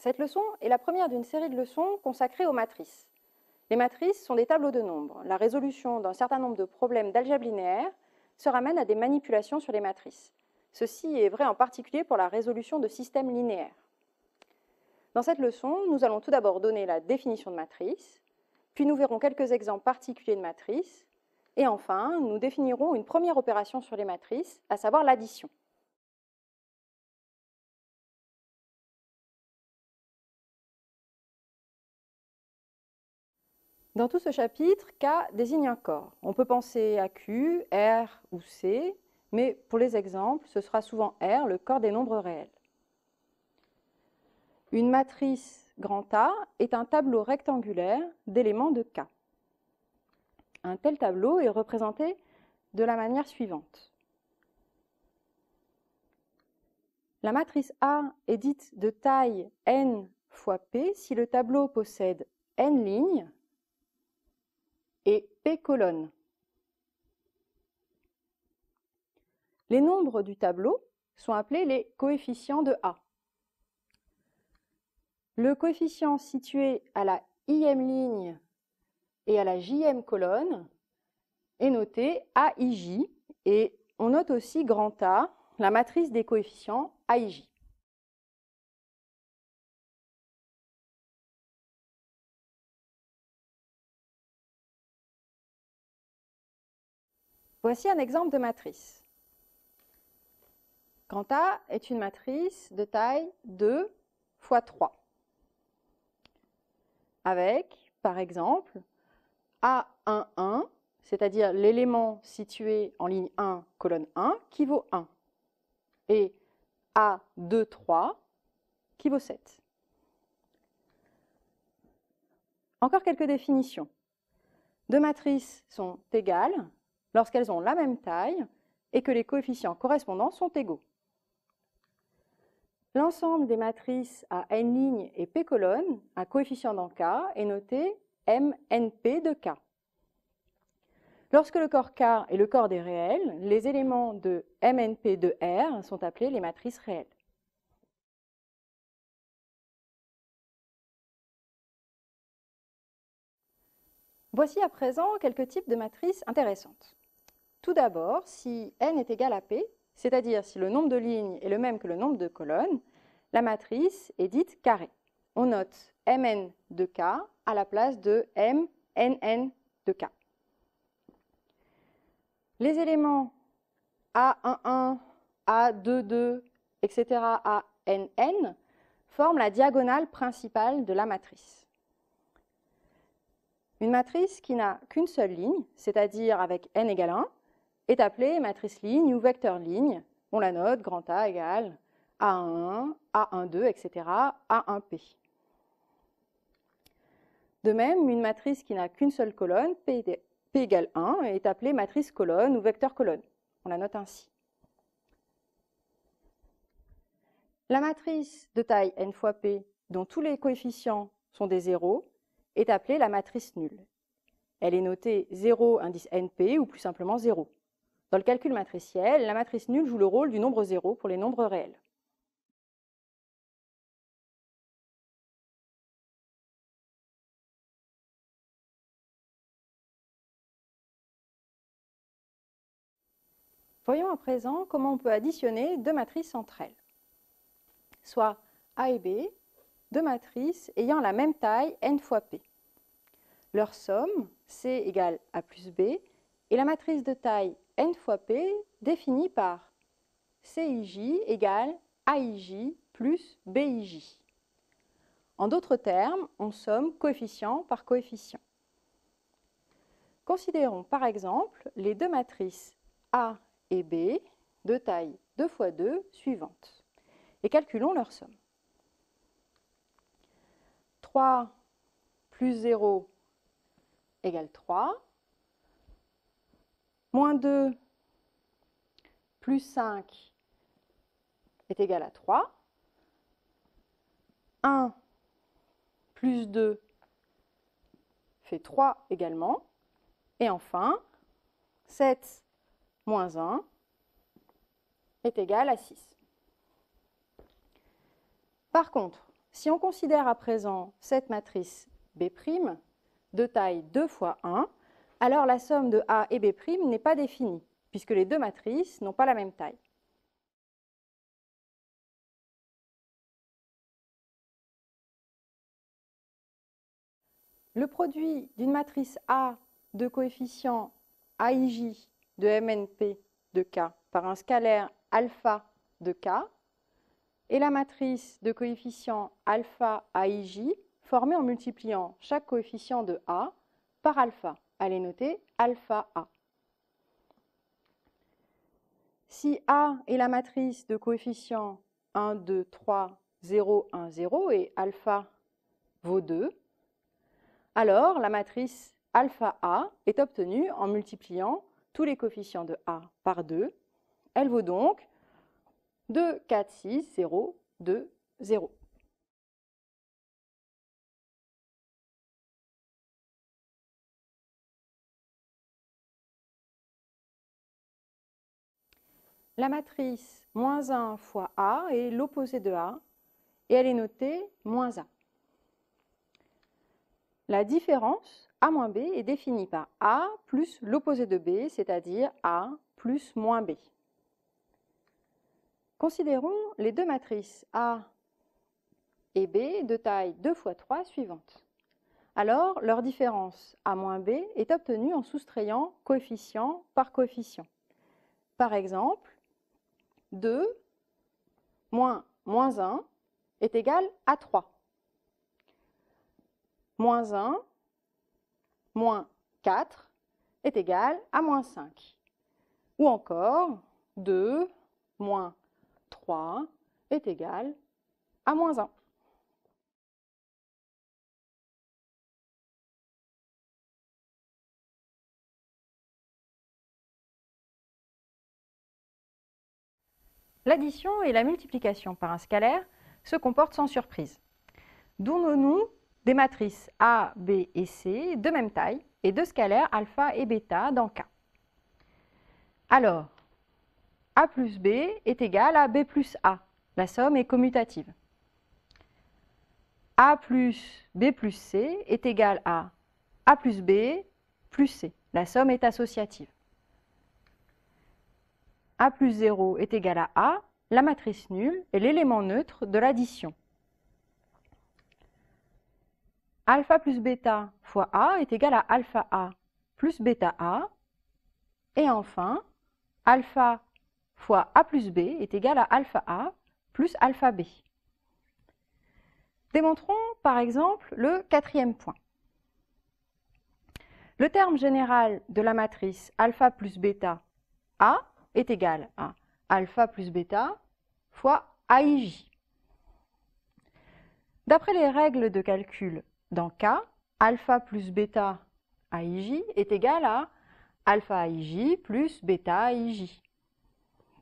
Cette leçon est la première d'une série de leçons consacrées aux matrices. Les matrices sont des tableaux de nombres. La résolution d'un certain nombre de problèmes d'algèbre linéaire se ramène à des manipulations sur les matrices. Ceci est vrai en particulier pour la résolution de systèmes linéaires. Dans cette leçon, nous allons tout d'abord donner la définition de matrice, puis nous verrons quelques exemples particuliers de matrices, et enfin, nous définirons une première opération sur les matrices, à savoir l'addition. Dans tout ce chapitre, K désigne un corps. On peut penser à Q, R ou C, mais pour les exemples, ce sera souvent R, le corps des nombres réels. Une matrice grand A est un tableau rectangulaire d'éléments de K. Un tel tableau est représenté de la manière suivante. La matrice A est dite de taille n fois P si le tableau possède n lignes et P colonnes. Les nombres du tableau sont appelés les coefficients de A. Le coefficient situé à la ième ligne et à la jième colonne est noté AIJ et on note aussi grand A, la matrice des coefficients AIJ. Voici un exemple de matrice. Grand A est une matrice de taille 2 fois 3, avec, par exemple, A11, c'est-à-dire l'élément situé en ligne 1, colonne 1, qui vaut 1, et A23, qui vaut 7. Encore quelques définitions. Deux matrices sont égales lorsqu'elles ont la même taille et que les coefficients correspondants sont égaux. L'ensemble des matrices à n lignes et p colonnes à coefficient dans K est noté MNP de K. Lorsque le corps K est le corps des réels, les éléments de MNP de R sont appelés les matrices réelles. Voici à présent quelques types de matrices intéressantes. Tout d'abord, si n est égal à P, c'est-à-dire si le nombre de lignes est le même que le nombre de colonnes, la matrice est dite carrée. On note Mn de K à la place de MNN de K. Les éléments A11, A22, etc. ANN forment la diagonale principale de la matrice. Une matrice qui n'a qu'une seule ligne, c'est-à-dire avec n égale 1, est appelée matrice ligne ou vecteur ligne. On la note grand A égale A1, A12, etc., A1P. De même, une matrice qui n'a qu'une seule colonne, P égale 1, est appelée matrice colonne ou vecteur colonne. On la note ainsi. La matrice de taille n fois P, dont tous les coefficients sont des zéros, est appelée la matrice nulle. Elle est notée 0 indice NP ou plus simplement 0. Dans le calcul matriciel, la matrice nulle joue le rôle du nombre 0 pour les nombres réels. Voyons à présent comment on peut additionner deux matrices entre elles. Soit A et B, deux matrices ayant la même taille n fois P. Leur somme, C égale A plus B, et la matrice de taille n fois P définie par CIJ égale AIJ plus BIJ. En d'autres termes, on somme coefficient par coefficient. Considérons par exemple les deux matrices A et B de taille 2 fois 2 suivantes et calculons leur somme. 3 plus 0 égale 3, moins 2 plus 5 est égal à 3, 1 plus 2 fait 3 également, et enfin 7 moins 1 est égal à 6. Par contre, Si on considère à présent cette matrice B' de taille 2 fois 1, alors la somme de A et B' n'est pas définie, puisque les deux matrices n'ont pas la même taille. Le produit d'une matrice A de coefficient AIJ de MNP de K par un scalaire alpha de K et la matrice de coefficient alpha AIJ formée en multipliant chaque coefficient de A par alpha. Allez noter alpha A. Si A est la matrice de coefficient 1, 2, 3, 0, 1, 0 et alpha vaut 2, alors la matrice alpha A est obtenue en multipliant tous les coefficients de A par 2. Elle vaut donc 2, 4, 6, 0, 2, 0. La matrice moins 1 fois A est l'opposé de A et elle est notée moins A. La différence A moins B est définie par A plus l'opposé de B, c'est-à-dire A plus moins B. Considérons les deux matrices A et B de taille 2 fois 3 suivantes. Alors, leur différence A moins B est obtenue en soustrayant coefficient par coefficient. Par exemple, 2 moins moins 1 est égal à 3. Moins 1 moins 4 est égal à moins 5. Ou encore, 2 moins 3 est égal à moins 1. L'addition et la multiplication par un scalaire se comportent sans surprise. Donnons-nous des matrices A, B et C de même taille et deux scalaires alpha et bêta dans K. Alors, A plus B est égal à B plus A. La somme est commutative. A plus B plus C est égal à A plus B plus C. La somme est associative. A plus 0 est égal à A, la matrice nulle est l'élément neutre de l'addition. Alpha plus bêta fois A est égal à alpha A plus bêta A. Et enfin, alpha fois A plus B est égal à alpha A plus alpha B. Démontrons par exemple le quatrième point. Le terme général de la matrice alpha plus bêta A est égal à alpha plus bêta fois AIJ. D'après les règles de calcul dans K, alpha plus bêta AIJ est égal à alpha AIJ plus bêta AIJ,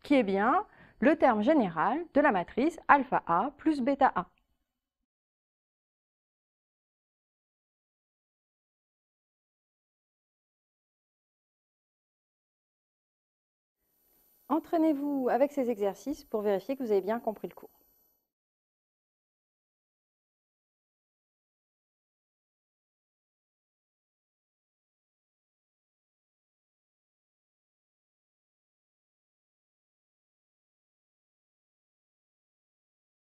qui est bien le terme général de la matrice alpha A plus bêta A. Entraînez-vous avec ces exercices pour vérifier que vous avez bien compris le cours.